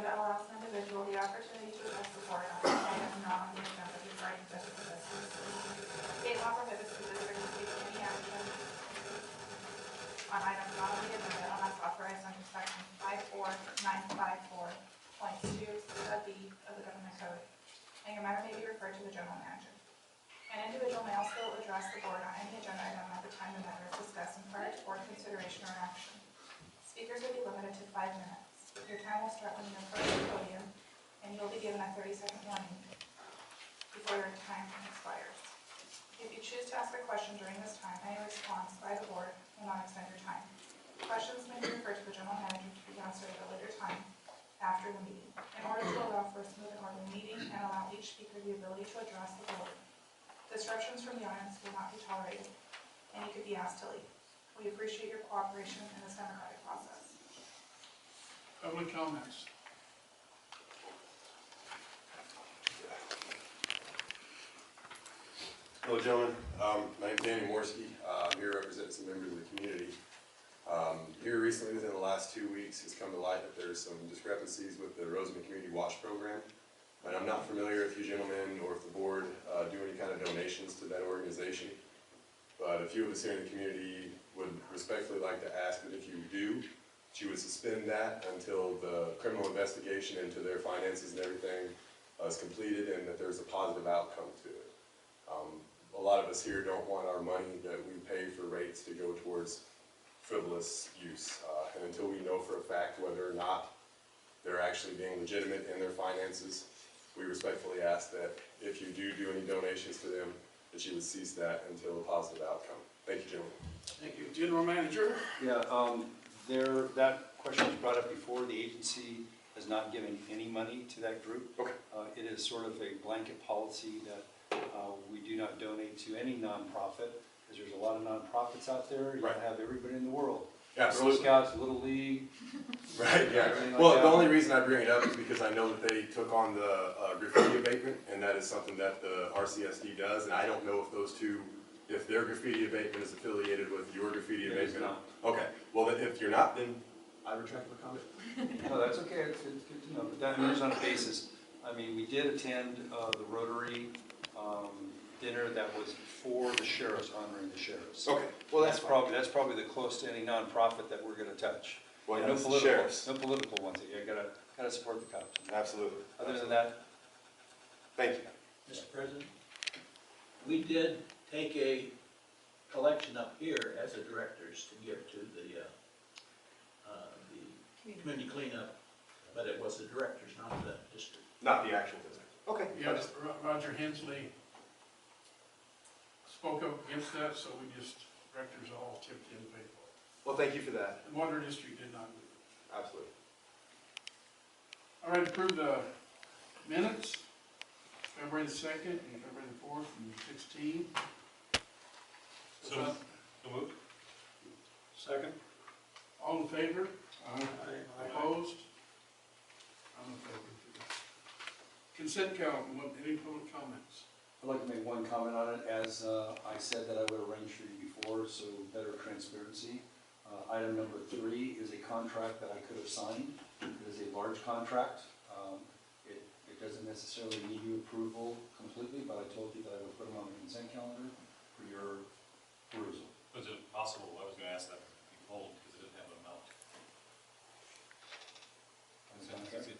agenda allows an individual the opportunity to address the board on an item not on the agenda regarding business. State law prohibits the district from taking any action on items not on the agenda unless authorized under section 54954.2 sub B of the government code, and your matter may be referred to the general manager. An individual may also address the board on any agenda item at the time the matter is discussed and prior to board consideration or action. Speakers will be limited to 5 minutes. Your time will start when you approach the podium, and you'll be given a 30-second warning before your time expires. If you choose to ask a question during this time, any response by the board will not extend your time. Questions may be referred to the general manager to be answered at a later time after the meeting. In order to allow for a smooth and orderly meeting and allow each speaker the ability to address the board, disruptions from the audience will not be tolerated, and you could be asked to leave. We appreciate your cooperation in this democratic process. Public comments. Hello, gentlemen. My name is Danny Morski. I'm here representing some members of the community. Here recently, within the last 2 weeks, it's come to light that there's some discrepancies with the Rosamond Community Watch Program. And I'm not familiar if you gentlemen or if the board do any kind of donations to that organization. But a few of us here in the community would respectfully like to ask that if you do, that you would suspend that until the criminal investigation into their finances and everything is completed and that there's a positive outcome to it. A lot of us here don't want our money that we pay for rates to go towards frivolous use. And until we know for a fact whether or not they're actually being legitimate in their finances, we respectfully ask that if you do any donations to them, that you would cease that until a positive outcome. Thank you, gentlemen. Thank you. General Manager. Yeah, that question was brought up before. The agency has not given any money to that group. Okay. It is sort of a blanket policy that we do not donate to any nonprofit, because there's a lot of nonprofits out there. You Right. have everybody in the world. Absolutely. Girl Scouts, Little League. Right, yeah. Everything like Well, that. the only reason I bring it up is because I know that they took on the graffiti abatement, and that is something that the RCSD does, and I don't know if those two, if their graffiti abatement is affiliated with your graffiti It is abatement. not. Okay, well, then if you're not, then I retract my comment. No, that's okay. It's good to know. But that is on a basis. I mean, we did attend the Rotary dinner that was for the sheriffs, honoring the sheriffs. Okay, well, That's probably the closest to any nonprofit that we're going to touch. Well, Yeah, that's the sheriffs. no political ones. You gotta support the cops. Absolutely. Other than that, Thank you. Mr. President, we did take a collection up here as the directors to give to the community cleanup, but it was the directors, not the district. Not the actual visit. Okay. Yes, Roger Hensley spoke up against that, so we just, directors all chipped in and paid for it. Well, thank you for that. The Water District did not do it. Absolutely. All right, approve the minutes, February the 2nd and February the 4th and 16. So moved. Second. All in favor? Aye. Opposed? I'm in favor. Consent calendar, any public comments? I'd like to make one comment on it. As I said that I would arrange for you before, so better transparency. Item number 3 is a contract that I could have signed. It is a large contract. It doesn't necessarily need your approval completely, but I told you that I would put them on the consent calendar for your perusal. Was it possible, I was going to ask that, be pulled because it didn't have an amount. It's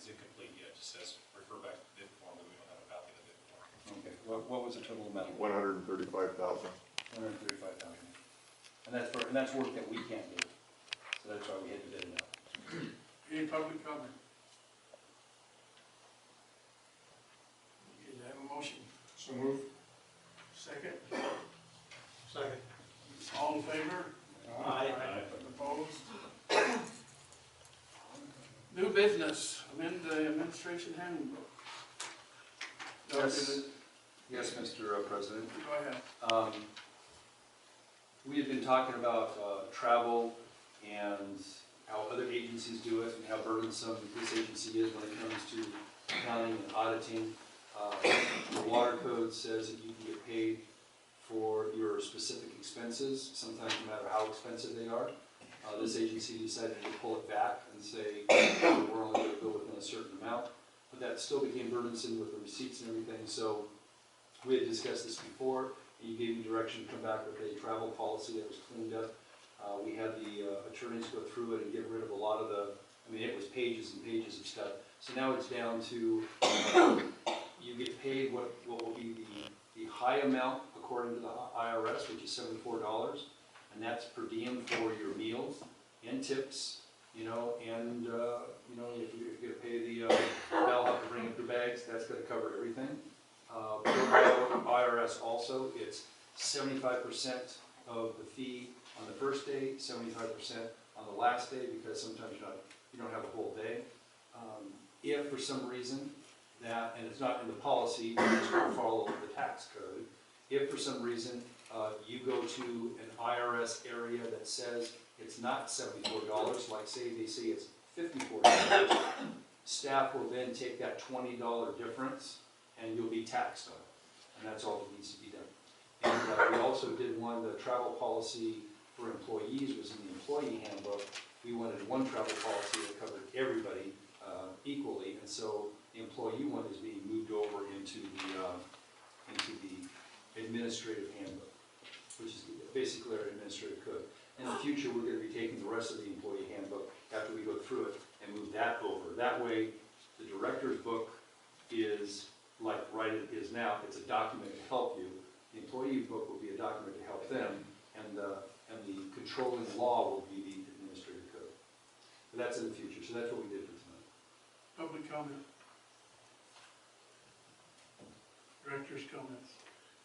incomplete yet, it just says refer back to the bid form, but we don't have a copy of the bid form. Okay, what was the total amount? 135,000. 135,000. And that's work that we can't do. So that's why we had to bid it out. Any public comment? Okay, do I have a motion? So moved. Second? Second. All in favor? Aye. Opposed? New business, amend the administration handbook. Yes, Mr. President. Go ahead. We had been talking about travel and how other agencies do it and how burdensome this agency is when it comes to accounting and auditing. The water code says that you can get paid for your specific expenses, sometimes no matter how expensive they are. This agency decided to pull it back and say we're only going to go within a a certain amount, but that still became burdensome with the receipts and everything, so we had discussed this before, and you gave me direction to come back with a travel policy that was cleaned up. We had the attorneys go through it and get rid of a lot of the, I mean, it was pages and pages of stuff. So now it's down to, you get paid what will be the high amount according to the IRS, which is $74, and that's per diem for your meals and tips, you know, and, you know, if you're gonna pay the, they'll have to bring up the bags, that's gonna cover everything. For IRS also, it's 75% of the fee on the first day, 75% on the last day, because sometimes you don't have a whole day. If for some reason that, and it's not in the policy, you just don't follow the tax code, if for some reason you go to an IRS area that says it's not $74, like say they say it's $54, staff will then take that $20 difference and you'll be taxed on it, and that's all that needs to be done. And we also did one, the travel policy for employees was in the employee handbook. We wanted one travel policy that covered everybody equally, and so the employee one is being moved over into the administrative handbook, which is basically our administrative code. In the future, we're going to be taking the rest of the employee handbook after we go through it and move that over. That way, the director's book is like it is now. It's a document to help you. The employee book will be a document to help them, and the controlling law will be the administrative code. But that's in the future, so that's what we did for tonight. Public comment. Director's comments.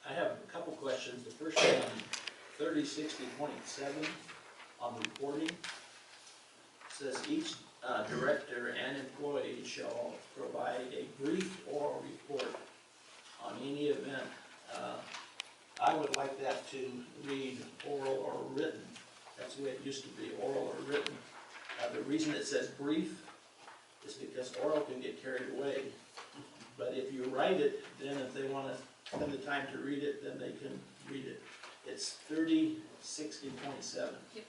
I have a couple questions. The first one, 3060.7 on reporting, says each director and employee shall provide a brief oral report on any event. I would like that to read oral or written. That's the way it used to be, oral or written. The reason it says brief is because oral can get carried away. But if you write it, then if they want to spend the time to read it, then they can read it. It's 3060.7. Yep.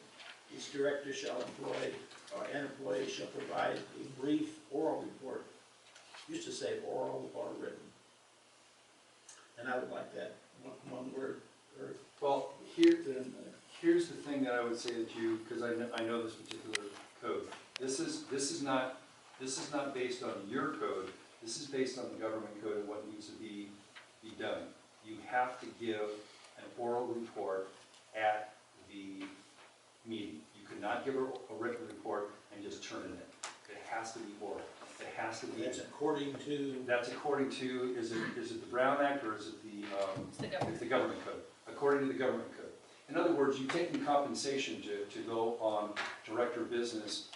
Each director shall employ, or an employee shall provide a brief oral report. Used to say oral or written. And I would like that one word, or Well, here's the thing that I would say that you, because I know this particular code. This is not based on your code. This is based on the government code and what needs to be done. You have to give an oral report at the meeting. You cannot give a written report and just turn it in. It has to be oral. It has to be. that's according to. That's according to, is it the Brown Act or is it It's the government. it's the government code? According to the government code. In other words, you're taking compensation to go on director business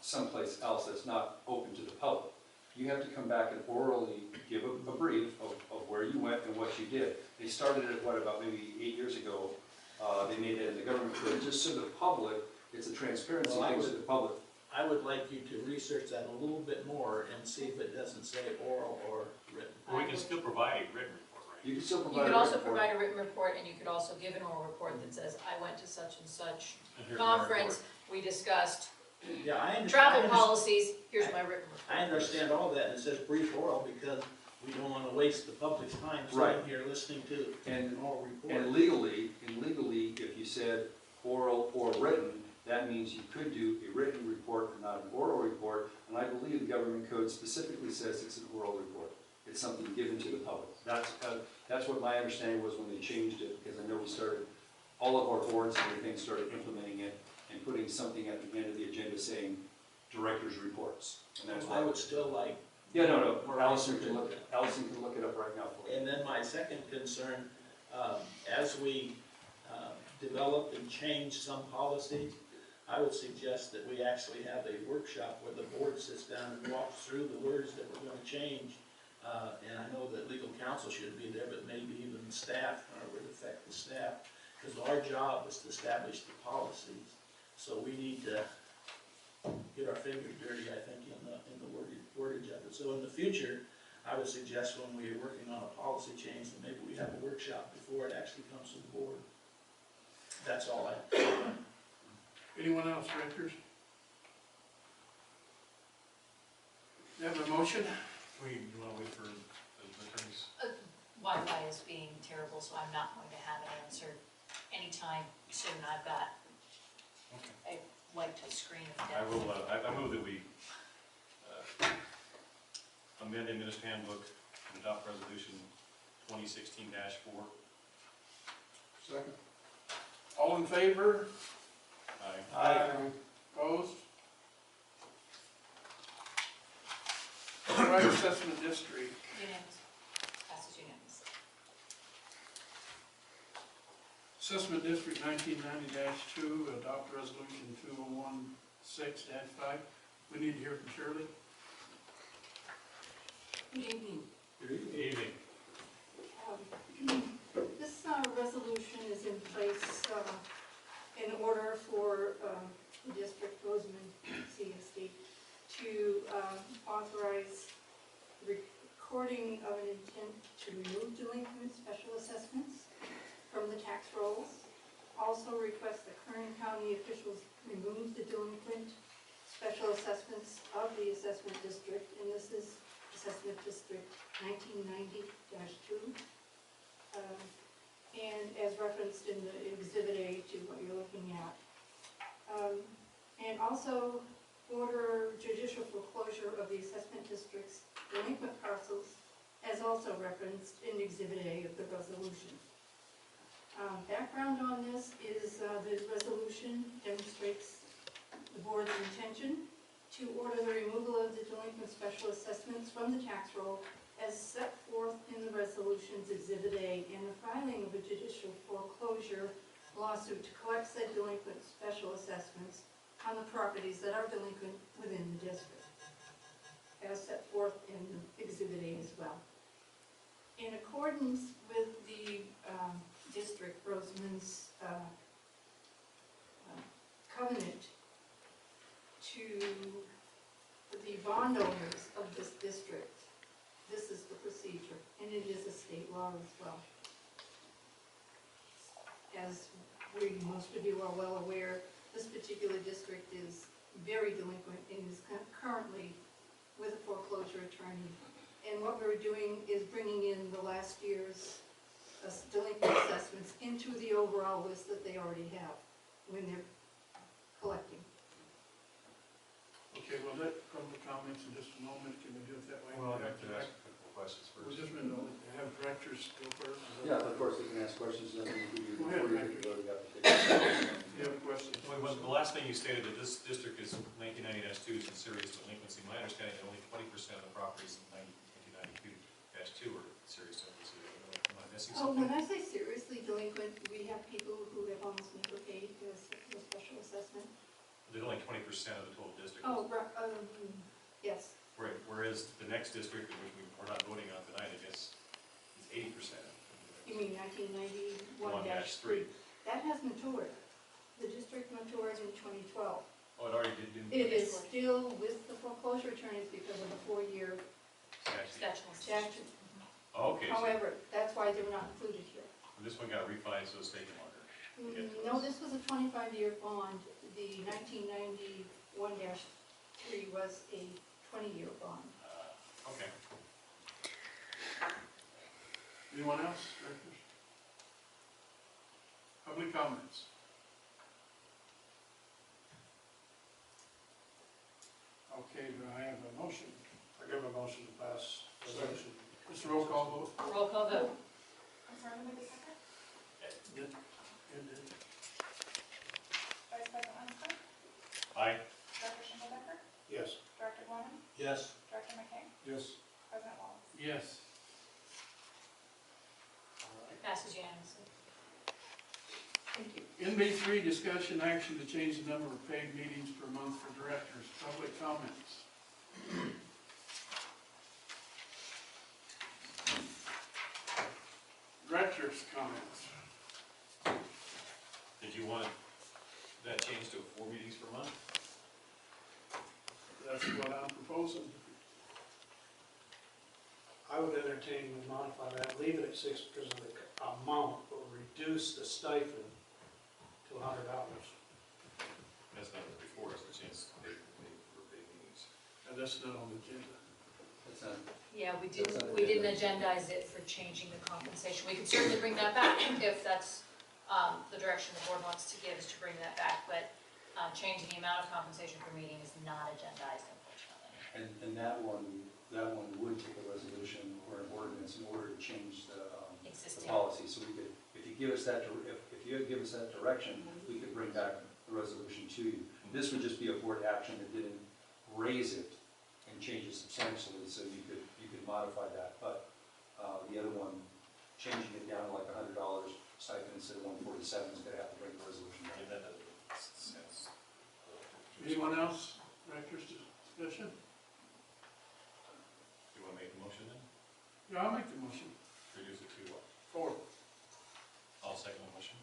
someplace else that's not open to the public. You have to come back and orally give a brief of where you went and what you did. They started it, about maybe 8 years ago. They made it in the government code, just so the public, it's a transparency thing to the public. I would like you to research that a little bit more and see if it doesn't say oral or written. Well, we can still provide a written report, right? You can still You provide could a also report. provide a written report, and you could also give an oral report that says, I went to such and such And here's my conference, we discussed Yeah, I understand. travel policies, here's my written report. I understand all that, and it says brief oral because we don't want to waste the public's time Right. sitting here listening to And- an oral report. And legally, if you said oral or written, that means you could do a written report and not an oral report. And I believe the government code specifically says it's an oral report. It's something given to the public. That's what my understanding was when they changed it, because I know all of our boards and everything started implementing it and putting something at the end of the agenda saying director's reports. And that's I would still like. Yeah, no, more Allison research can into look, that. Allison can look it up right now for you. And then my second concern, as we develop and change some policies, I would suggest that we actually have a workshop where the board sits down and walks through the words that we're gonna change. And I know that legal counsel should be there, but maybe even staff, or it would affect the staff, because our job is to establish the policies. So we need to get our fingers dirty, I think, in the wordage of it. So in the future, I would suggest when we're working on a policy change, that maybe we have a workshop before it actually comes to the board. That's all I have. Anyone else, directors? motion? You wanna wait for the attorneys? Wi-Fi is being terrible, so I'm not going to have an answer anytime soon. I've got Okay. a light to screen of I death. will, I move that we amend the municipal handbook and adopt resolution 2016-4. Second. All in favor? Aye. Opposed? Right assessment district. Unanimous. Passes unanimous. Assessment District 1990-2, adopt resolution 2016-5. We need to hear from Shirley. Good evening. Good evening. This resolution is in place in order for the district, Rosamond CSD, to authorize recording of an intent to remove delinquent special assessments from the tax rolls. Also request that Kern County officials remove the delinquent special assessments of the assessment district, and this is Assessment District 1990-2. And as referenced in the Exhibit A to what you're looking at. And also order judicial foreclosure of the assessment district's delinquent parcels, as also referenced in Exhibit A of the resolution. Background on this is the resolution demonstrates the board's intention to order the removal of the delinquent special assessments from the tax roll as set forth in the resolution's Exhibit A, and the filing of a judicial foreclosure lawsuit to collect said delinquent special assessments on the properties that are delinquent within the district, as set forth in Exhibit A as well. In accordance with the district, Rosamond's covenant to the bond owners of this district, this is the procedure, and it is a state law as well. As most of you are well aware, this particular district is very delinquent and is currently with a foreclosure attorney. And what we're doing is bringing in the last year's delinquent assessments into the overall list that they already have when they're collecting. Okay, well, let public comments in just a moment. Can we do it that way? Well, I'd like to ask a couple questions We're first. just going to have directors go first. Yeah, of course, they can ask questions, nothing we do Go ahead, before Rick. you go, we got to take. You have a question? Well, the last thing you stated that this district is 1990-2 is in serious delinquency. My understanding that only 20% of the properties in 1992-2 are serious delinquency. Am I missing Oh, something? when I say seriously delinquent, we have people who have almost never paid the special assessment. There's only 20% of the total district. Oh, yes. Right, whereas the next district, which we're not voting on tonight, I guess, is 80%. You mean 1991-3? That has matured. The district matured in 2012. Oh, it already did do. It is still with the foreclosure attorneys because of the 4-year Statute. statute. Oh, okay, so However, that's why they're not included here. this one got refined, so it's taking longer. No, this was a 25-year bond. The 1991-3 was a 20-year bond. Okay. Anyone else? Directors? Public comments? Okay, do I have a motion? I give a motion to pass resolution. Just a roll call vote? Roll call vote. I'm sorry, who made the second? Did. Vice President Langston? Aye. Director Shingledecker? Yes. Director Glennan? Yes. Director McKay? Yes. President Wallace? Yes. Passes unanimously. Thank you. NB3, discussion action to change the number of paid meetings per month for directors. Public comments. Directors' comments. Did you want that changed to 4 meetings per month? That's what I'm proposing. I would entertain and modify that, leave it at 6 because of the amount, but reduce the stipend to $100. That's not before us, the chance to pay for paid meetings. And that's not on the agenda. Yeah, we That's not didn't agendize it for changing the compensation. We could certainly bring that back if that's, the direction the board wants to give is to bring that back, but, changing the amount of compensation per meeting is not agendized, unfortunately. And that one would take a resolution or an ordinance in order to change the Existing. policy. So we could, if you give us that, if you give us that direction, we could bring back the resolution to you. This would just be a board action that didn't raise it and change it substantially, so you could modify that. But the other one, changing it down to like $100 stipend instead of $147 is gonna have to bring the resolution back. Yeah, that doesn't make sense. Anyone else, director's discussion? You wanna make the motion then? Yeah, I'll make the motion. Reduce it to what? 4. I'll second the motion.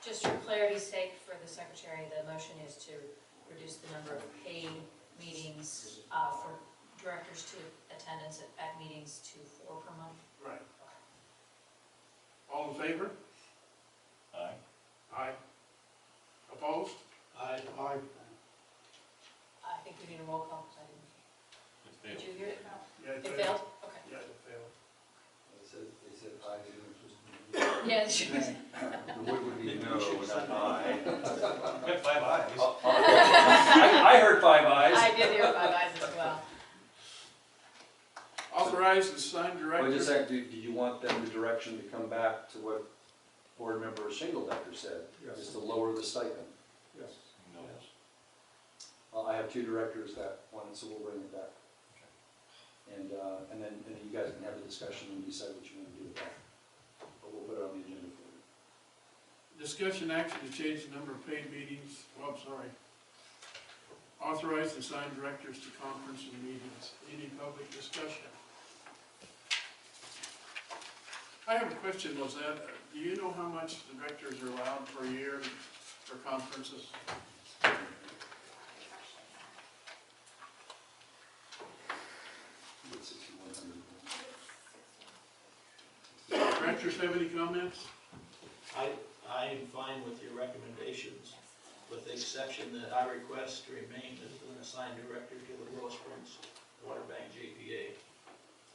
Just for clarity's sake, for the secretary, the motion is to reduce the number of paid meetings for directors to attendance at meetings to 4 per month. Right. All in favor? Aye. Aye. Opposed? Aye. I think we need a roll call, because I didn't, did you hear it? No. Yeah, It failed? Okay. Yeah, it failed. They said aye, they didn't just. Yeah, she was. The word would be no, not aye. You got 5 ayes. I heard 5 ayes. I did hear 5 ayes as well. Authorize and sign director. Well, just a sec, did you want them the direction to come back to what board member Shingledecker said? Yes. Just to lower the stipend? Yes. No. I have 2 directors that want it, so we'll bring it back. And then you guys can have the discussion and decide what you want to do with that. But we'll put it on the agenda for you. Discussion action to change the number of paid meetings, oh, I'm sorry. Authorize and sign directors to conference and meetings. Any public discussion? I have a question, Lizette. Do you know how much the directors are allowed per year for conferences? Directors have any comments? I am fine with your recommendations, with the exception that I request to remain as an assigned director to the Willow Springs Water Bank JPA.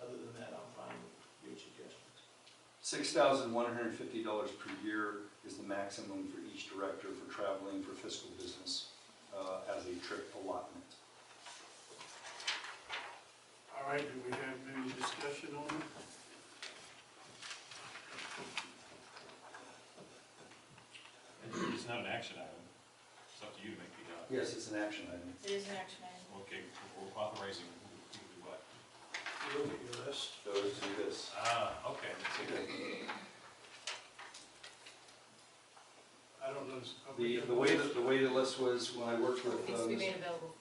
Other than that, I'm fine with your suggestions. $6,150 per year is the maximum for each director for traveling for fiscal business as a trip allotment. All right, do we have any discussion on it? It's not an action item. It's up to you to make the, Yes, it's an action item. It is an action item. okay, we're authorizing who to do what? You look at your list. Those do this. Okay. I don't know. The way the list was when I worked with. It needs to be made available.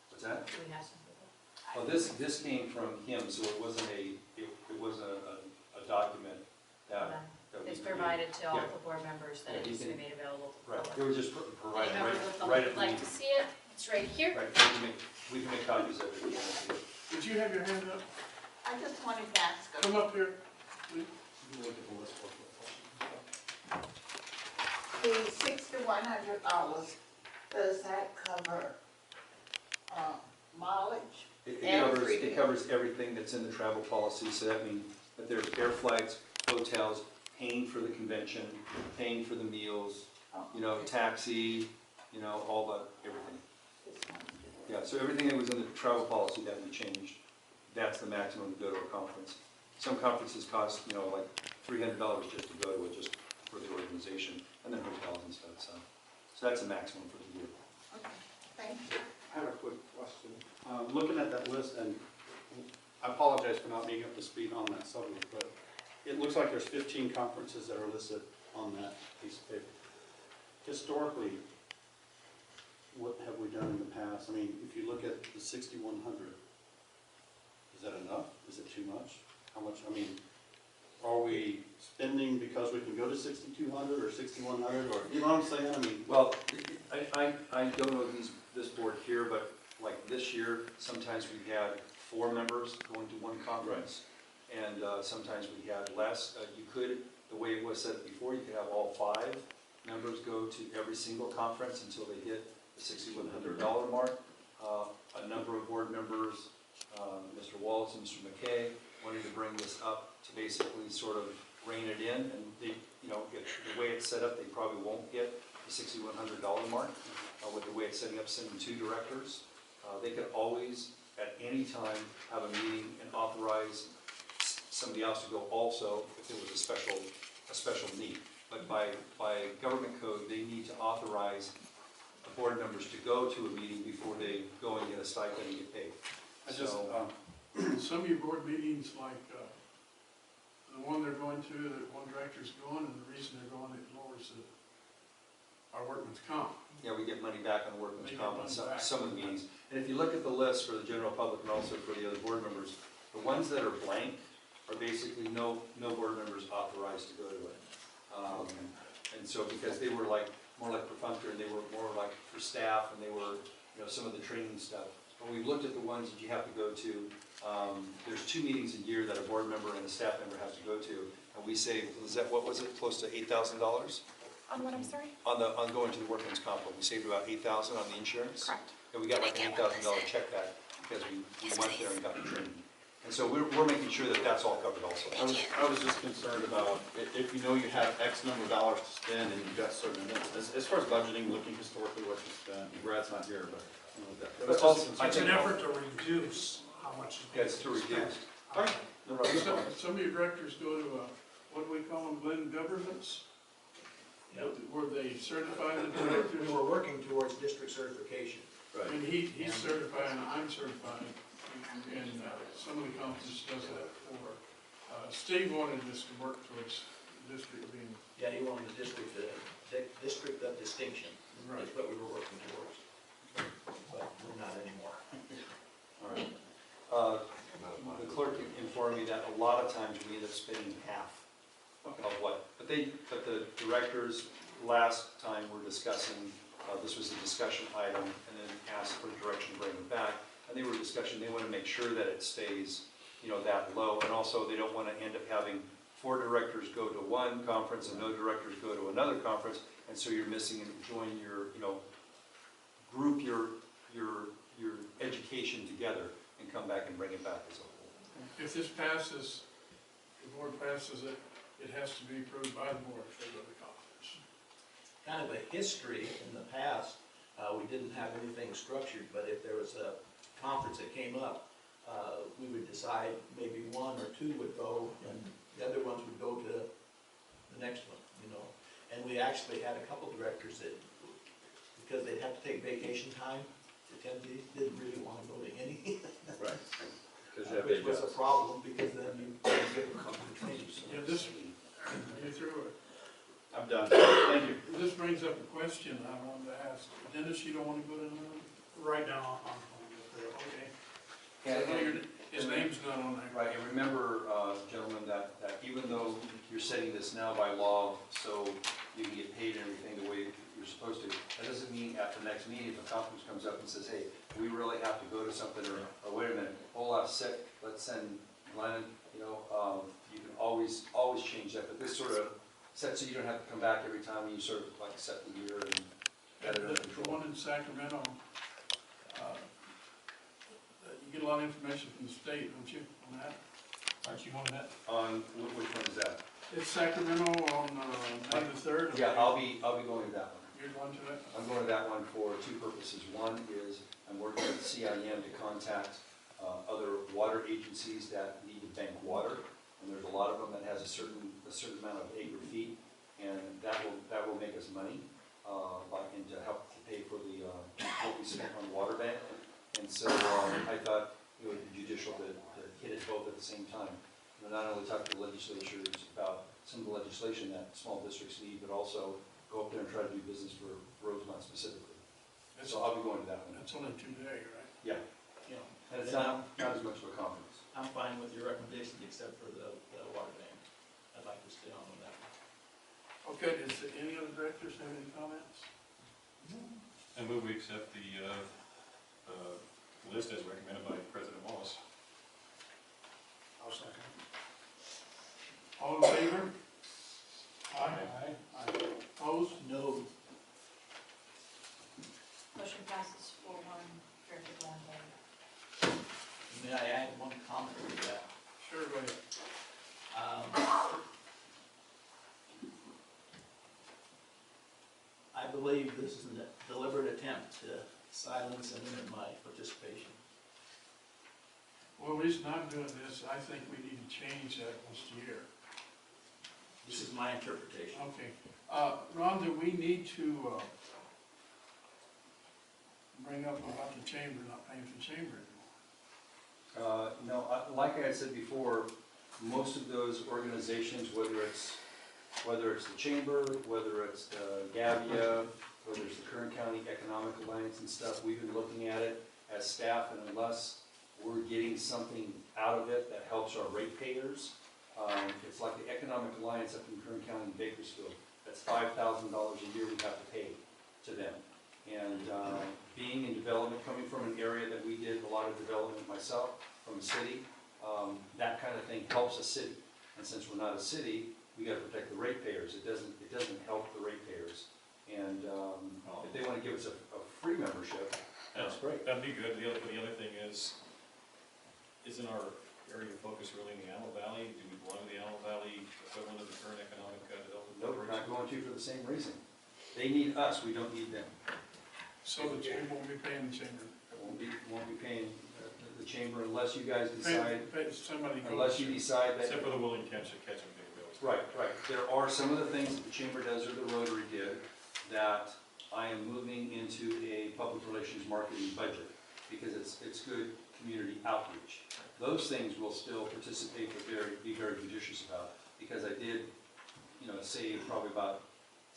What's that? Do we have some people? Well, this came from him, so it wasn't a document that we It's created. provided to all Yeah. the board members that Yeah, it you needs to be can- made available to the Right, public. it was just provided Any member of the right at public would the like to meeting. see it, it's right here. Right, we can make copies of it if you want to see it. Did you have your hand up? I just wanted to ask Come up here, please. the $6,100, does that cover mileage? It covers everything that's in the travel policy, so that means that there's air flights, hotels, paying for the convention, paying for the meals, taxi, all the, everything. Yeah, so everything that was in the travel policy that we changed, that's the maximum to go to a conference. Some conferences cost, like $300 just to go to it, just for the organization, and then hotels and stuff, so that's the maximum for the year. Okay, thank you. I have a quick question. Looking at that list, and I apologize for not being up to speed on that subject, but it looks like there's 15 conferences that are listed on that piece of paper. Historically, what have we done in the past? I mean, if you look at the 6,100, is that enough? Is it too much? How much, are we spending because we can go to 6,200 or 6,100, or, you know what I'm saying? Well, I don't know this board here, but like this year, sometimes we had 4 members going to one conference, and sometimes we had less. You could, the way it was said before, you could have all 5 members go to every single conference until they hit the $6,100 mark. A number of board members, Mr. Wallace myself to Mr. McKay, wanted to bring this up to basically sort of rein it in, and they, you know, the way it's set up, they probably won't hit the $6,100 mark with the way it's setting up, sending 2 directors. They could always, at any time, have a meeting and authorize somebody else to go also if there was a special need. But by government code, they need to authorize the board members to go to a meeting before they go and get a stipend and get paid. I just, Some of your board meetings, like, the one they're going to, that one director's going, and the reason they're going, it lowers our workman's comp. Yeah, we get money back on the workman's They get comp on money back. some of the meetings. And if you look at the list for the general public and also for the other board members, the ones that are blank are basically no board members authorized to go to it. And so because they were like, more like perfunctory, and they were more like for staff, and they were, you know, some of the training stuff. But we looked at the ones that you have to go to. There's 2 meetings a year that a board member and a staff member has to go to. And we save, what was it, close to $8,000? On what, I'm sorry? On going to the workman's comp, we saved about $8,000 on the insurance. Correct. And we got like an $8,000 check back because we went there and got the training. And so we're making sure that that's all covered also. I was just concerned about if you know you have X number of dollars to spend and you've got certain limits. As far as budgeting, looking historically what you spent, Brad's not here, but you know, that. But also, It's an effort to reduce how much. Yeah, it's to reduce. Okay. Some of your directors go to, what do we call them, Glenn governments? Where they certify the directors, We're working towards district certification. and he's certified and I'm certified, and some of the conferences does that for. Steve wanted us to work towards district being. Yeah, you wanted the district of distinction. Right. That's what we were working towards. But we're not anymore. All right. The clerk informed me that a lot of times we end up spending half of what, but the directors last time were discussing, this was a discussion item, and then asked for direction to bring it back, and they were discussing, they want to make sure that it stays, you know, that low, and also they don't want to end up having 4 directors go to one conference and no directors go to another conference, and so you're missing and join your, you know, group your education together and come back and bring it back as a whole. If this passes, the board passes it, it has to be approved by the board for the conference. Kind of a history in the past, we didn't have anything structured, but if there was a conference that came up, we would decide maybe 1 or 2 would go, and the other ones would go to the next one, you know. And we actually had a couple directors that, because they'd have to take vacation time to attend these, didn't really want to go to any. Right. Which was a problem, because then you get a couple of trainings. Yeah, you threw it. I'm done. Thank you. This brings up a question I wanted to ask. Dennis, you don't want to go to another? Right now, I'm going Okay. His name's not on there. Right, and remember, gentlemen, that even though you're setting this now by law, so you can get paid and everything the way you're supposed to, that doesn't mean at the next meeting, if a conference comes up and says, hey, we really have to go to something, or wait a minute, hold on, let's send Glennan, you know, you can always change that, but this sort of sets so you don't have to come back every time, you sort of like set the year and get it under The control. one in Sacramento, you get a lot of information from the state, don't you, on that? Aren't you on that? On, which one is that? It's Sacramento on May the 3rd. Yeah, I'll be going to that one. You're going to that? I'm going to that one for 2 purposes. One is I'm working with CIM to contact other water agencies that need to bank water, and there's a lot of them that has a certain amount of acre feet, and that will make us money, and to help to pay for the what we spent on the water bank. And so I thought it would be judicial to hit it both at the same time. You know, not only talk to the legislatures about some of the legislation that small districts need, but also go up there and try to do business for Rosamond specifically. So I'll be going to that one. That's only 2 days, right? Yeah, Yeah. and it's not as much of a conference. I'm fine with your recommendation, except for the water bank. I'd like to stay on with that one. Okay, does any other directors have any comments? I move we accept the list as recommended by President Wallace. I'll second. All in favor? Aye. Opposed? No. Motion passes 4-1, fair to Glenn. May I add one comment to that. Sure, go ahead. I believe this is a deliberate attempt to silence and limit my participation. Well, the reason I'm doing this, I think we need to change that this year. This is my interpretation. Okay. Ron, do we need to bring up about the chamber, not paying for the chamber anymore? No, like I had said before, most of those organizations, whether it's the chamber, whether it's the Gavia, whether it's the Kern County Economic Alliance and stuff, we've been looking at it as staff, and unless we're getting something out of it that helps our ratepayers, it's like the Economic Alliance up in Kern County and Bakersfield. That's $5,000 a year we have to pay to them. And being in development, coming from an area that we did a lot of development myself, from a city, that kind of thing helps a city. And since we're not a city, we got to protect the ratepayers. It doesn't help the ratepayers. And if they want to give us a free membership, that's great. That'd be good. The other thing is, isn't our area of focus really in the Antelope Valley? Do we belong to the Antelope Valley equivalent of the current economic development? No, we're not going to for the same reason. They need us, we don't need them. So the chamber won't be paying the chamber? Won't be paying the chamber unless you guys decide, Somebody goes. unless you decide that. Except for the willing catch and thing we always. Right. There are some of the things that the chamber does or the Rotary did that I am moving into a public relations marketing budget because it's good community outreach. Those things we'll still participate, but be very judicious about, because I did, save probably about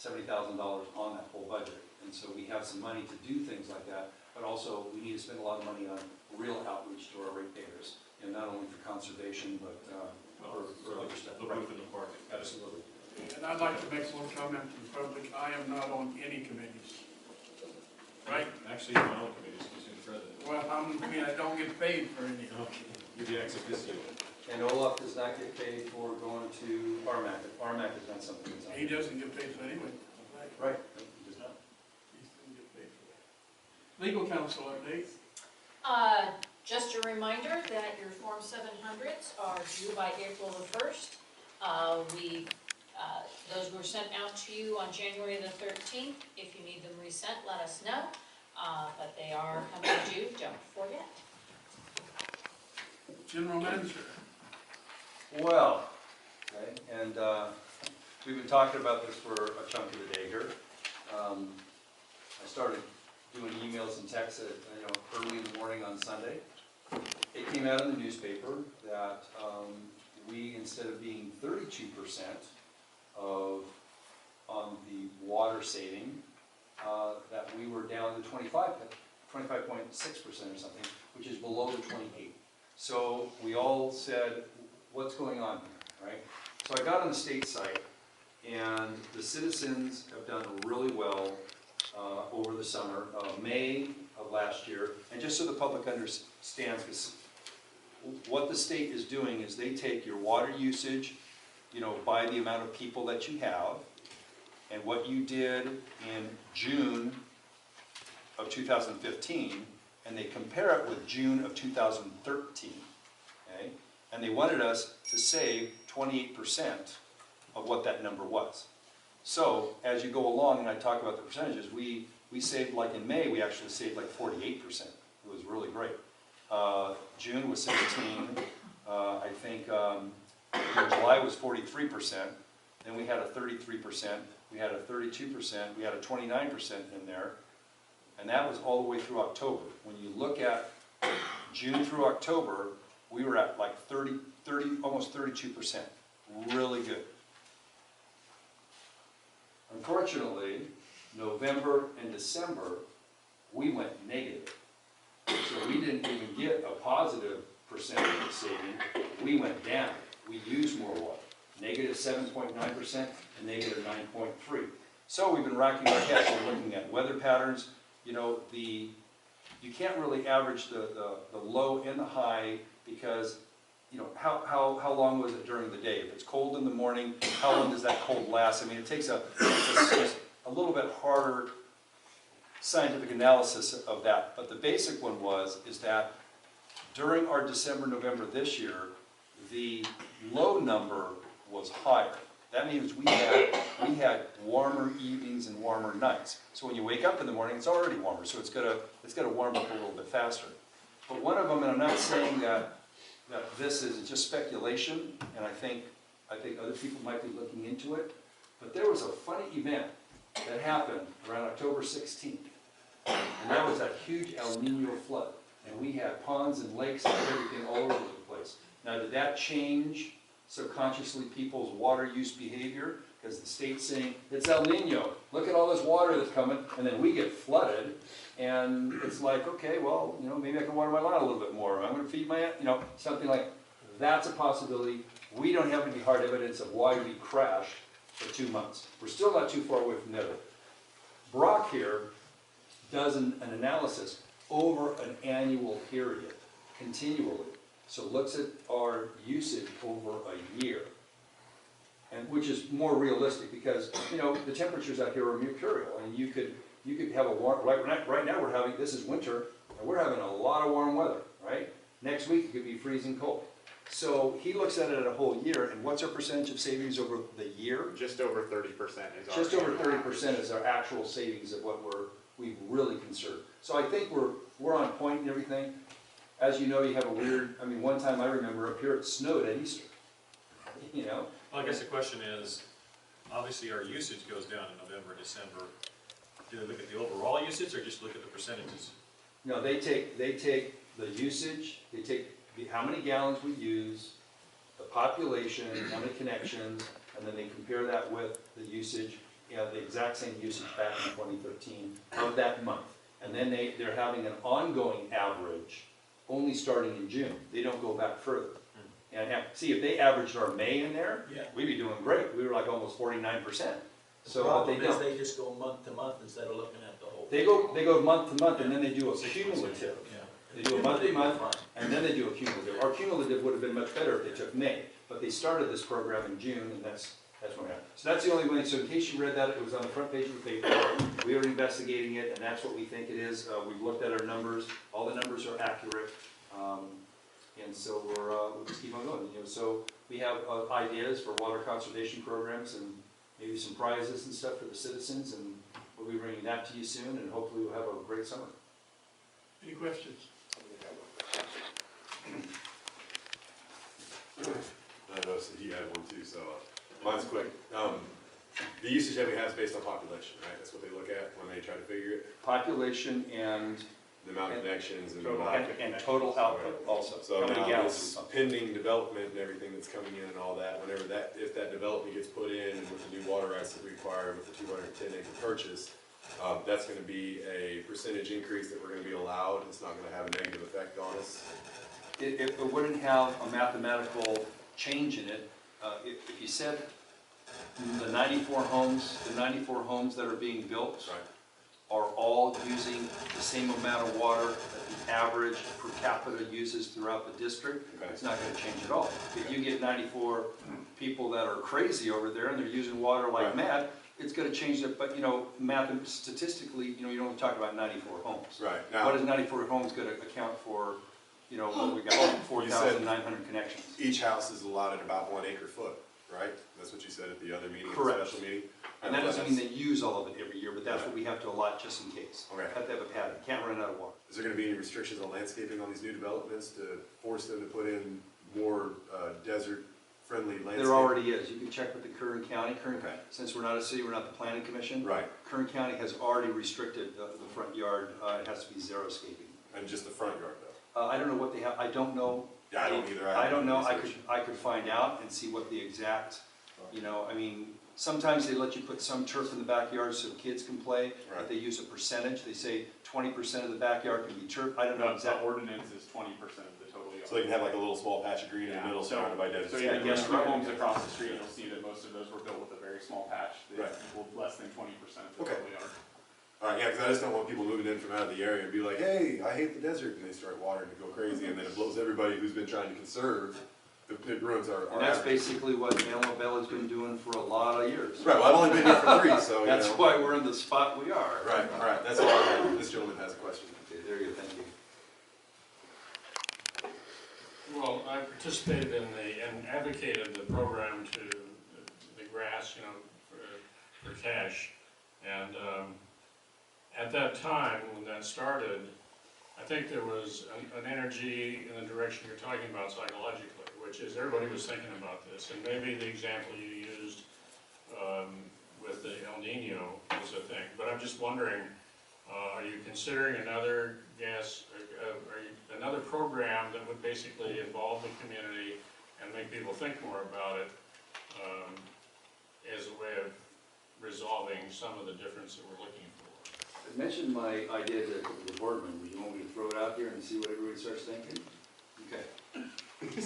$70,000 on that whole budget. And so we have some money to do things like that, but also we need to spend a lot of money on real outreach to our ratepayers, not only for conservation, but for other stuff. The roof in the park. Absolutely. And I'd like to make one comment to the public. I am not on any committees. Right? Actually, my own committee is the president. Well, I don't get paid for any. Okay. You're the ex officio. And Olaf does not get paid for going to RMAC. RMAC is not something that's on. He doesn't get paid for anyway. Right. He doesn't get paid for that. Legal counsel update. Just a reminder that your Form 700s are due by April the 1st. Those were sent out to you on January the 13th. If you need them resent, let us know. But they are coming due, don't forget. General manager. Well, okay, and we've been talking about this for a chunk of the day here. I started doing emails and texts at, early in the morning on Sunday. It came out in the newspaper that we, instead of being 32% on the water saving, that we were down to 25.6% or something, which is below the 28. So we all said, what's going on here, right? So I got on the state site, and the citizens have done really well over the summer, May of last year. And just so the public understands, because what the state is doing is they take your water usage, by the amount of people that you have, and what you did in June of 2015, and they compare it with June of 2013, okay? And they wanted us to save 28% of what that number was. So as you go along, and I talk about the percentages, we saved, like in May, we actually saved like 48%. It was really great. June was 17. I think in July was 43%. Then we had a 33%. We had a 32%. We had a 29% in there. And that was all the way through October. When you look at June through October, we were at like 30, almost 32%. Really good. Unfortunately, November and December, we went negative. So we didn't even get a positive percentage of saving. We went down. We used more water. Negative 7.9% and negative 9.3%. So we've been racking our heads and looking at weather patterns. You can't really average the low and the high because, how long was it during the day? If it's cold in the morning, how long does that cold last? I mean, it takes a little bit harder scientific analysis of that. But the basic one is that During our December, November this year, the low number was higher. That means we had warmer evenings and warmer nights. So when you wake up in the morning, it's already warmer, so it's gonna warm up a little bit faster. But one of them, and I'm not saying that this is just speculation, and I think other people might be looking into it, but there was a funny event that happened around October 16th. And that was a huge El Nino flood. And we had ponds and lakes and everything all over the place. Now, did that change subconsciously people's water use behavior? Because the state's saying, it's El Nino, look at all this water that's coming, and then we get flooded, and it's like, okay, well, you know, maybe I can water my lawn a little bit more, I'm gonna feed my, you know, something like, that's a possibility. We don't have any hard evidence of why we crashed for 2 months. We're still not too far away from that. Brock here does an analysis over an annual period, continually. So looks at our usage over a year, and which is more realistic because, you know, the temperatures out here are mercurial, and you could have a warm, right now we're having, this is winter, and we're having a lot of warm weather, right? Next week it could be freezing cold. So he looks at it at a whole year, and what's our percentage of savings over the year? Just over 30% is our. Just over 30% is our actual savings of what we've really conserved. So I think we're on point and everything. As you know, you have a weird, I mean, one time I remember up here it snowed at Easter, you know? Well, I guess the question is, obviously our usage goes down in November, December. Do they look at the overall usage or just look at the percentages? No, they take the usage, they take how many gallons we use, the population, how many connections, and then they compare that with the usage, you know, the exact same usage back in 2013 of that month. And then they're having an ongoing average only starting in June. They don't go back further. And see, if they averaged our May in there, Yeah. we'd be doing great. We were like almost 49%. The So but problem they is don't. they just go month to month instead of looking at the whole. They go month to month, and then they do a cumulative. Yeah. They do a month to month, and then they do a cumulative. Our cumulative would have been much better if they took May, but they started this program in June, and that's what happened. So that's the only way, so in case you read that, it was on the front page of the paper. We are investigating it, and that's what we think it is. We've looked at our numbers. All the numbers are accurate. And so we'll just keep on going. You know, so we have ideas for water conservation programs and maybe some prizes and stuff for the citizens, and we'll be bringing that to you soon, and hopefully we'll have a great summer. Any questions? I noticed that he had one too, so mine's quick. The usage that we have is based on population, right? That's what they look at when they try to figure it. Population and The amount of connections and the amount of and total output also. So How many now gallons this or something. pending development and everything that's coming in and all that, if that development gets put in and with the new water rights that we require with the 210 acre purchase, that's gonna be a percentage increase that we're gonna be allowed. It's not gonna have a negative effect on us. It wouldn't have a mathematical change in it. If you said the 94 homes that are being built Right. are all using the same amount of water that the average per capita uses throughout the district, Okay. it's not gonna change at all. If you get 94 people that are crazy over there and they're using water like Right. mad, it's gonna change it, but you know, statistically, you know, you don't talk about 94 homes. Right. Now, What is 94 homes gonna account for, you know, what we got, 4,900 connections? each house is allotted about 1 acre foot, right? That's what you said at the other meeting, the Correct. special meeting? And that doesn't mean they use all of it every year, but that's what we have to allot just in case. Okay. Have to have a pattern, can't run out of water. Is there gonna be any restrictions on landscaping on these new developments to force them to put in more desert-friendly landscaping? There already is, you can check with the Kern County, Okay. since we're not a city, we're not the planning commission. Right, Kern County has already restricted the front yard, it has to be xeriscaping. and just the front yard though? I don't know what they have, I don't know. Yeah, I don't either. I don't know, research. I could find out and see what the exact, you know, I mean, sometimes they let you put some turf in the backyard so kids can play, but Right. they use a percentage, they say 20% of the backyard can be turf, I don't know The exactly. ordinance is 20% of the total yard. So they can have like a little small patch of green in the middle surrounded by desert. So yeah, sand. yes, That's the right. homes across the street, you'll see that most of those were built with a very small patch. They Right. equal less than 20% of the Okay. total yard. All right, yeah, because I just don't want people moving in from out of the area and be like, hey, I hate the desert, and they start watering to go crazy, and then it blows everybody who's been trying to conserve. It ruins our And that's average. basically what Antelope Valley's been doing for a lot of years. Right, well, I've only been here for 3, so, you That's know. why we're in the spot we are. Right, all right, that's all I have. This gentleman has a question. Okay, there you go, thank you. I participated in and advocated the program to the grass, for cash. And at that time, when that started, I think there was an energy in the direction you're talking about psychologically, which is everybody was thinking about this. And maybe the example you used with the El Nino was a thing. But I'm just wondering, are you considering another another program that would basically involve the community and make people think more about it as a way of resolving some of the difference that we're looking for? I mentioned my idea to the board members. You want me to throw it out here and see what everybody starts thinking? Okay.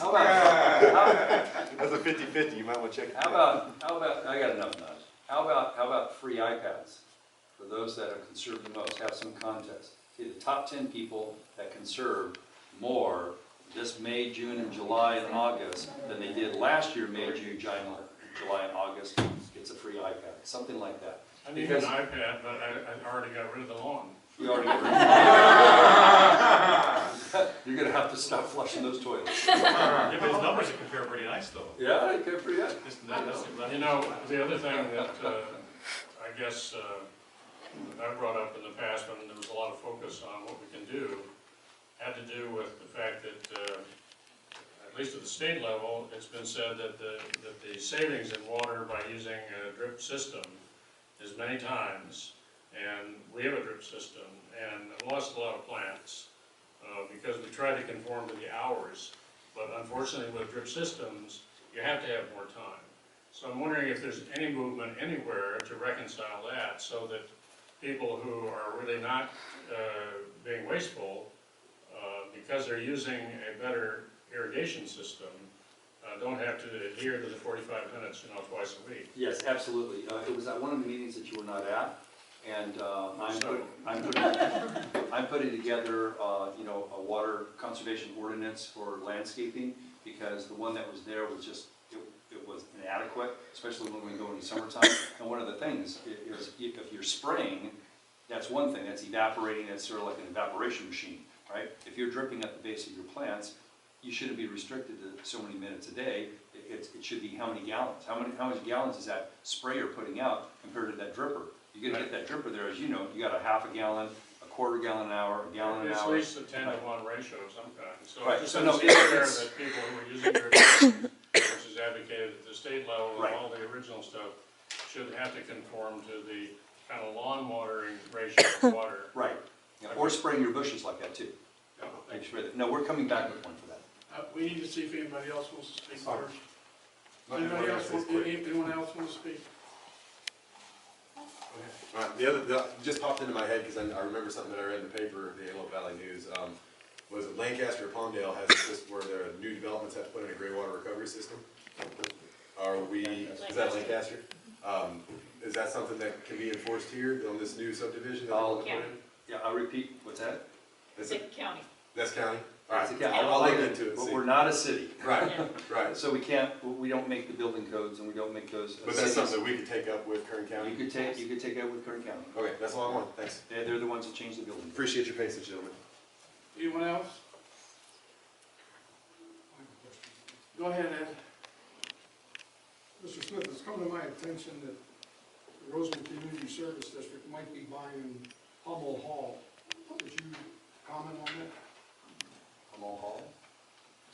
How about, That's a 50-50, you might want to check. how about, I got enough nods. How about free iPads for those that have conserved the most? Have some contest. Okay, the top 10 people that conserved more this May, June, and July, and August than they did last year, May, June, July, and August, gets a free iPad, something like that. I need an iPad, but I already got rid of the lawn. You already got rid of You're gonna have to stop flushing those toilets. Yeah, but his numbers compare pretty nice though. Yeah, they compare pretty good. The other thing that I guess I brought up in the past when there was a lot of focus on what we can do had to do with the fact that, at least at the state level, it's been said that the savings in water by using a drip system is many times, and we have a drip system, and lost a lot of plants because we try to conform to the hours, but unfortunately with drip systems, you have to have more time. So I'm wondering if there's any movement anywhere to reconcile that so that people who are really not being wasteful, because they're using a better irrigation system, don't have to adhere to the 45 minutes, twice a week. Yes, absolutely. It was at one of the meetings that you were not at, and I'm putting together, a water conservation ordinance for landscaping, because the one that was there was just, it was inadequate, especially when we go into summertime. And one of the things is, if you're spraying, that's one thing, that's evaporating, that's sort of like an evaporation machine, right? If you're dripping at the base of your plants, you shouldn't be restricted to so many minutes a day. It should be how many gallons. How many gallons is that sprayer putting out compared to that dripper? You gotta get that dripper there, as you know, you got a half a gallon, a quarter gallon an hour, a gallon an hour. It's at least a 10-to-1 ratio of some kind. So Right. it just So no, seems fair that people who are using drip systems, which is advocated at the state level and Right. all the original stuff, should have to conform to the kind of lawn watering ratio of water. Right. Yeah, or spraying your bushes like that too. No, Make sure that, no, we're coming back with one for that. we need to see if anybody else wants to speak Sorry. first. Anyone else want to speak? All right, just popped into my head because I remember something that I read in the paper, the Antelope Valley News. Was it Lancaster or Palmdale has a system where their new developments have to put in a gray water recovery system? Is that Lancaster? Is that something that can be enforced here on this new subdivision that they want to put in? Yeah, I'll repeat, what's that? Is It's it, county. that's county? All right, It's a county. I'll look into it and But see. we're not a city. Right, right. So we don't make the building codes, and we don't make those. But that's something that we could take up with Kern County? You could take that with Kern County. Okay, that's all I want, thanks. They're the ones that change the building. Appreciate your patience, gentlemen. Anyone else? Go ahead, Ed. Mr. Smith, it's come to my attention that the Rosamond Community Service District might be buying Hummel Hall. Would you comment on that? Hummel Hall?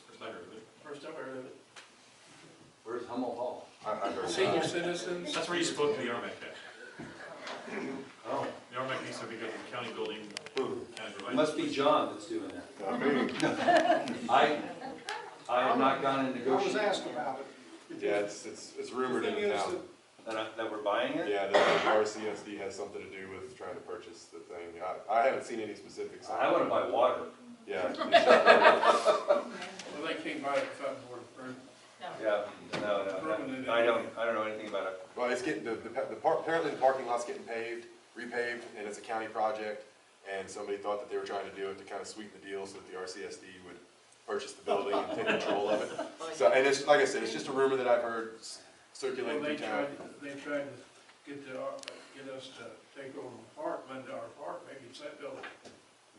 First I heard of it. First I've heard of it. Where's Hummel Hall? Senior citizens. That's where you spoke to the RMAC at. Oh, The RMAC needs to be good in county building. it must be John that's doing that. I have not gone and I was negotiated. asked about it. Yeah, it's rumored in The thing the is town. That we're buying it? Yeah, the RCSD has something to do with trying to purchase the thing. I haven't seen any specifics. I want to buy water. Yeah. Well, they can't buy it without board approval. Yeah, no, I don't know anything about it. Well, it's getting, apparently the parking lot's getting repaved, and it's a county project, and somebody thought that they were trying to do it to kind of sweeten the deal so that the RCSD would purchase the building and take control of it. So, and it's, like I said, it's just a rumor that I've heard circulating Well, through town. they tried to get us to take over the park, lend our park, maybe it's that building.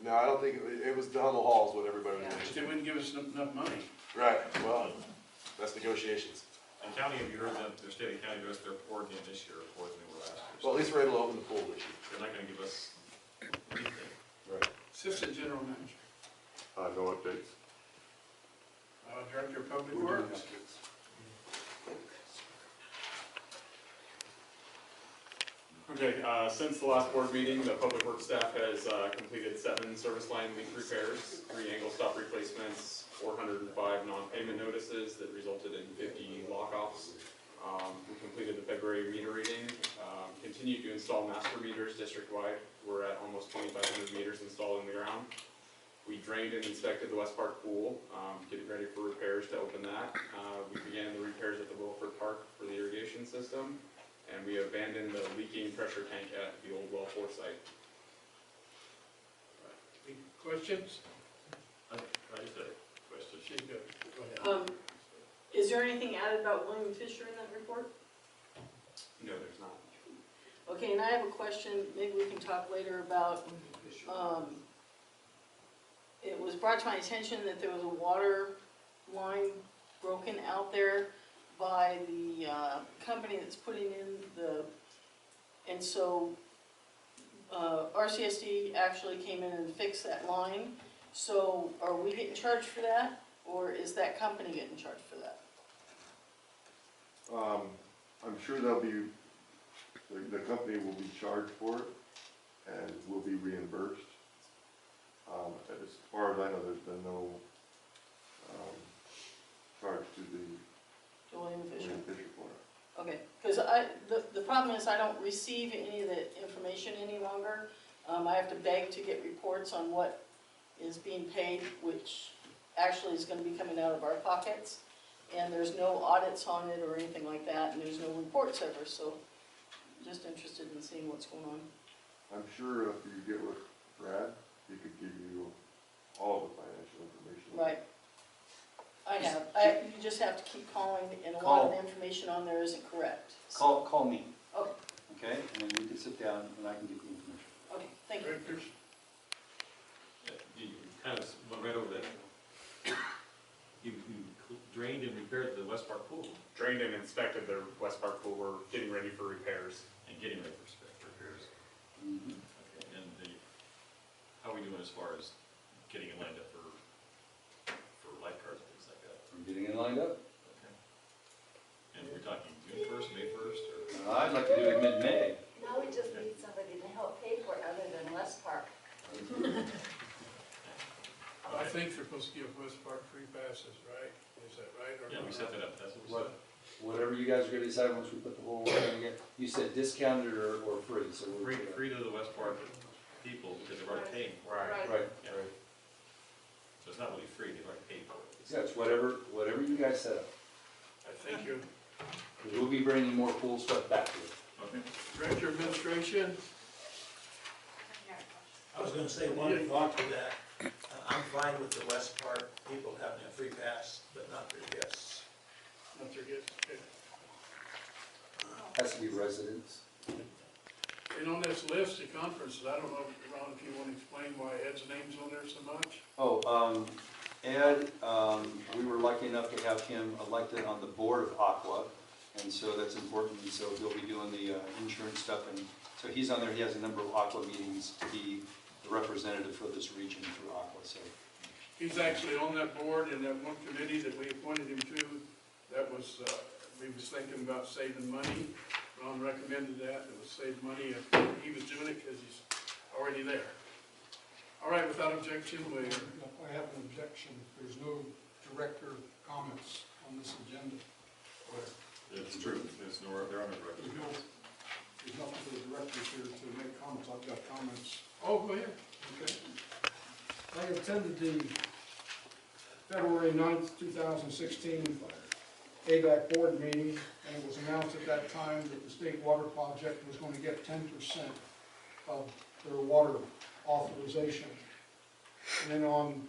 No, I don't think, it was the Hummel Hall is what everybody was They mentioning. wouldn't give us enough money. Right, well, that's negotiations. And county, have you heard them, their state of county address, they're pouring in this year more than they were last year. Well, at least we're able to open the pool this year. They're not gonna give us anything. Right. Assistant General Manager, No updates. Director of Public We're doing Works. updates. Okay, since the last board meeting, the public works staff has completed 7 service line leak repairs, 3 angle stop replacements, 405 non-payment notices that resulted in 50 lockoffs. We completed the February meter reading, continued to install master meters district-wide. We're at almost 2,500 meters installed in the ground. We drained and inspected the West Park pool, getting ready for repairs to open that. We began the repairs at the Wilford Park for the irrigation system. And we abandoned the leaking pressure tank at the old well 4 site. Any questions? I just had a question. She's good. Go ahead. Is there anything added about William Fisher in that report? No, there's not. Okay, and I have a question, maybe we can talk later about, it was brought to my attention that there was a water line broken out there by the company that's putting in the, and so RCSD actually came in and fixed that line. So are we getting charged for that, or is that company getting charged for that? I'm sure they'll be, the company will be charged for it and will be reimbursed. As far as I know, there's been no charge to the William Fisher? for it. Okay, because the problem is I don't receive any of the information any longer. I have to beg to get reports on what is being paid, which actually is gonna be coming out of our pockets. And there's no audits on it or anything like that, and there's no reports ever, so I'm just interested in seeing what's going on. I'm sure if you get with Brad, he could give you all the financial information. Right. I have, you just have to keep calling, and a lot of the information on there isn't correct. Call me, Okay, okay? And then we can sit down and I can get the information. okay, thank you. Directors? You kind of went right over that. You drained and repaired the West Park pool Drained and inspected the West Park pool. We're getting ready for repairs. and getting ready for repairs. Mhm. Okay, and how are we doing as far as getting it lined up for lifeguards and things like that? I'm getting it lined up. Okay. And we're talking June 1st, May 1st, or? I'd like to do it mid-May. Now we just need somebody to help pay for it other than West Park. I think they're supposed to give West Park free passes, right? Is that right? Or Yeah, we not? set that up, that's what we What, said. whatever you guys are gonna decide once we put the whole thing together. You said discounted or free, so we're. Free to the West Park people because they've already paid. Right, Yeah. So it's not really free, they've already paid for it. yeah, it's whatever you guys set up. I think you're, We'll be bringing more cool stuff back to it. Okay. Director of Administration? I was gonna say one thought to that. I'm fine with the West Park people having a free pass, but not their guests. Not their guests, okay. Has to be residents. And on this list of conferences, I don't know, Ron, if you want to explain why Ed's name's on there so much? Ed, we were lucky enough to have him elected on the board of Aqua, and so that's important, and so he'll be doing the insurance stuff, and so he's on there, he has a number of Aqua meetings to be the representative for this region through Aqua, so. He's actually on that board and that one committee that we appointed him to, that was, we was thinking about saving money. Ron recommended that, it was save money, if he was doing it because he's already there. All right, without objection, we, I have an objection. There's no director comments on this agenda. It's true, there are no directors. There's nothing for the directors here to make comments. I've got comments. oh, go ahead. Okay. I attended the February 9th, 2016 ABAC board meeting, and it was announced at that time that the state water project was going to get 10% of their water authorization. And then on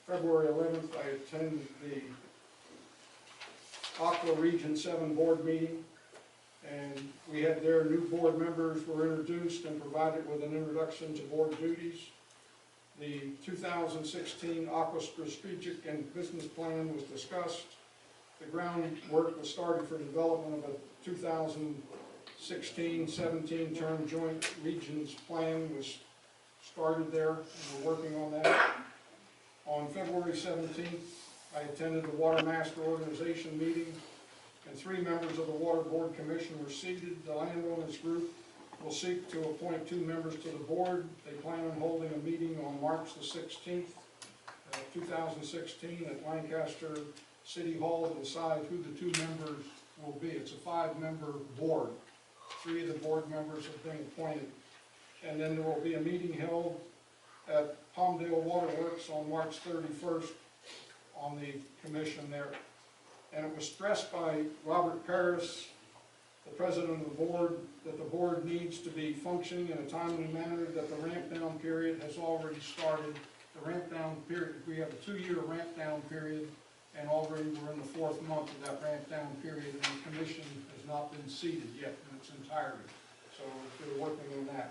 February 11th, I attended the Aqua Region 7 board meeting, and we had their new board members were introduced and provided with an introduction to board duties. The 2016 Aqua Strategic and Business Plan was discussed. The groundwork was started for development of a 2016-17 term joint regions plan was started there, and we're working on that. On February 17th, I attended the Water Master Organization meeting, and 3 members of the Water Board Commission were seated. The landowners group will seek to appoint 2 members to the board. They plan on holding a meeting on March the 16th, 2016 at Lancaster City Hall to decide who the 2 members will be. It's a 5-member board. 3 of the board members have been appointed. And then there will be a meeting held at Palmdale Waterworks on March 31st on the commission there. And it was stressed by Robert Paris, the president of the board, that the board needs to be functioning in a timely manner, that the ramp down period has already started. The ramp down period, we have a 2-year ramp down period, and already we're in the 4th month of that ramp down period, and the commission has not been seated yet in its entirety. So we're working on that.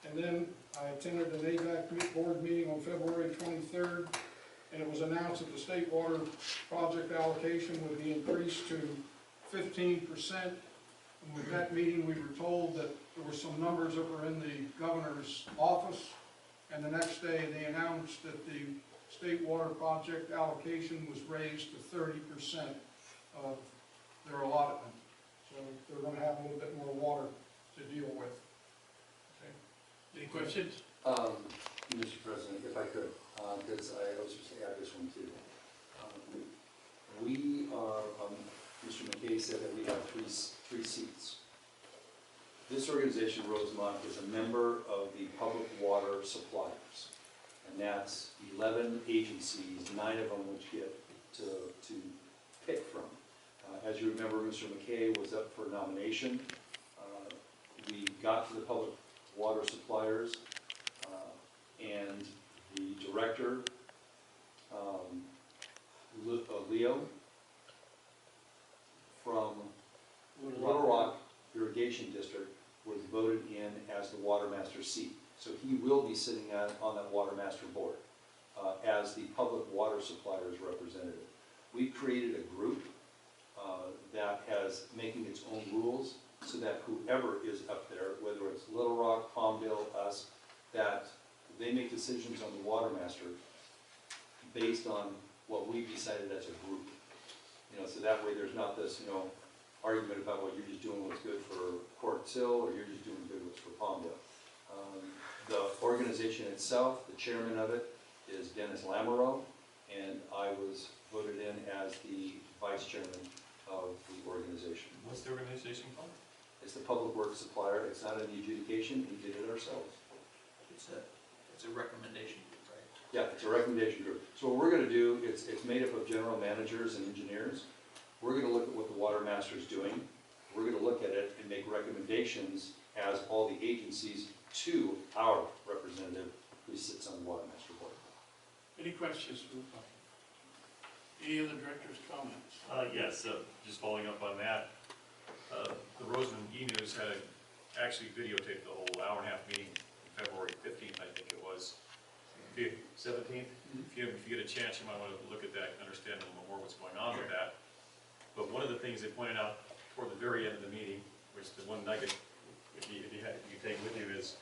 And then I attended an AVAC board meeting on February 23rd, and it was announced that the state water project allocation would be increased to 15%. And with that meeting, we were told that there were some numbers that were in the governor's office, and the next day they announced that the state water project allocation was raised to 30% of their allotment. So they're going to have a little bit more water to deal with. Okay. Any questions? Mr. President, if I could, because I was supposed to add this one too. We are, Mr. McKay said that we have three seats. This organization, Rosamond, is a member of the Public Water Suppliers, and that's 11 agencies, 9 of them which get to pick from. As you remember, Mr. McKay was up for nomination. We got to the Public Water Suppliers, and the director, Leo, from Little Rock Irrigation District, was voted in as the Water Master seat. So he will be sitting on that Water Master board as the Public Water Suppliers representative. We created a group that has making its own rules so that whoever is up there, whether it's Little Rock, Palmdale, us, that they make decisions on the Water Master based on what we've decided as a group. You know, so that way there's not this, argument about, well, you're just doing what's good for Port Sill, or you're just doing good what's for Palmdale. The organization itself, the chairman of it is Dennis Lamoureux, and I was voted in as the vice chairman of the organization. What's the organization called? It's the Public Works Supplier. It's not an adjudication. We did it ourselves. It's a recommendation, right? Yeah, it's a recommendation group. So what we're going to do, it's made up of general managers and engineers. We're going to look at what the Water Master is doing. We're going to look at it and make recommendations as all the agencies to our representative who sits on the Water Master board. Any questions? Any other director's comments? Yes, just following up on that, the Rosamond E-News had actually videotaped the whole hour-and-a-half meeting on February 15th, I think it was. 17th? If you get a chance, you might want to look at that and understand a little more what's going on with that. But one of the things they pointed out toward the very end of the meeting, which the one nugget, if you take with you, is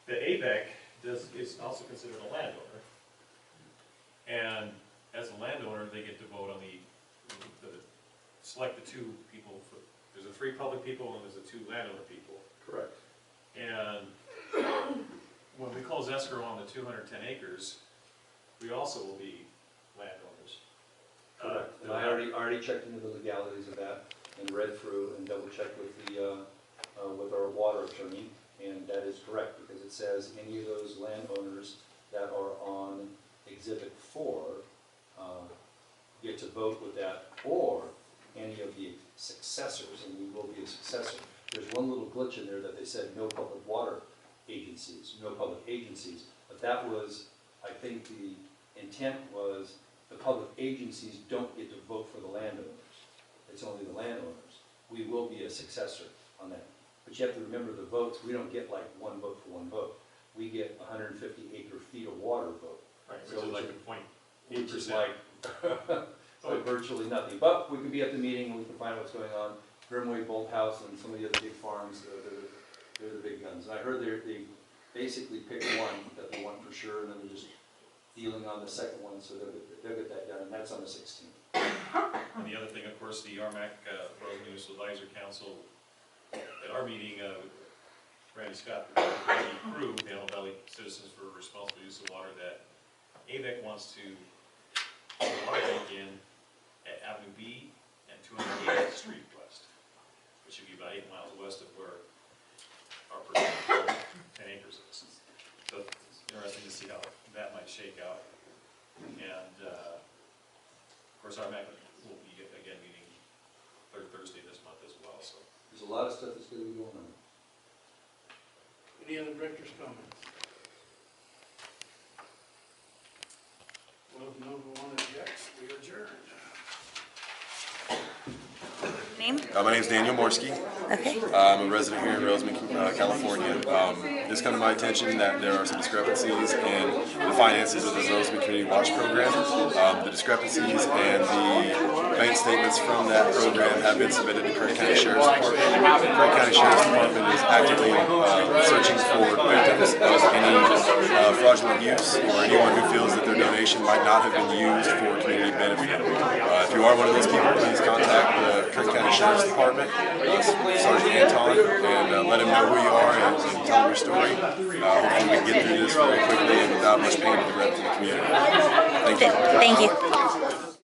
that ABEC is also considered a landowner. And as a landowner, they get to vote on select the 2 people. There's the 3 public people and there's the 2 landowner people. Correct. And when we close escrow on the 210 acres, we also will be landowners. Correct. And I already checked into the legalities of that and read through and double checked with with our water attorney, and that is correct because it says any of those landowners that are on Exhibit 4 get to vote with that, or any of the successors, and we will be a successor. There's one little glitch in there that they said no public water agencies, but that was, I think the intent was the public agencies don't get to vote for the landowners. It's only the landowners. We will be a successor on that. But you have to remember the votes, we don't get like 1 vote for 1 vote. we get 150 acre-feet of water vote. Right, So which is like which- a point Which 8%. is like, like virtually nothing. But we can be at the meeting and we can find what's going on. Grimway, Bolthouse, and some of the other big farms, they're the big guns. And I heard they basically picked one that they want for sure, and then they're just dealing on the second one, so they'll get that done, and that's on the 16th. And the other thing, of course, the RMAC, Rosamond Municipal Advisory Council, at our meeting, Randy Scott, the crew, the Antelope Valley Citizens for Responsible Use of Water, that AVEC wants to put a water bank in at Avenue B and 208th Street West, which should be about 8 miles west of where our person 10 acres is. So it's interesting to see how that might shake out. And, of course, our MAC will be, again, meeting third Thursday this month as well, so. There's a lot of stuff that's going to be going on. Any other director's comments? Well, if no one objects, we adjourn. Name? My name's Daniel Morski. Okay. I'm a resident here in Rosamond, California. It's come to my attention that there are some discrepancies in the finances of the Rosamond Community Watch Program. The discrepancies and the bank statements from that program have been submitted to Kern County Sheriff's Department. Kern County Sheriff's Department is actively searching for victims of any fraudulent use or anyone who feels that their donation might not have been used for community benefit. If you are one of those people, please contact the Kern County Sheriff's Department, Sergeant Anton, and let him know who you are and tell him your story. Hopefully we can get through this very quickly and without much pain to the rest of the community. Thank you. Thank you.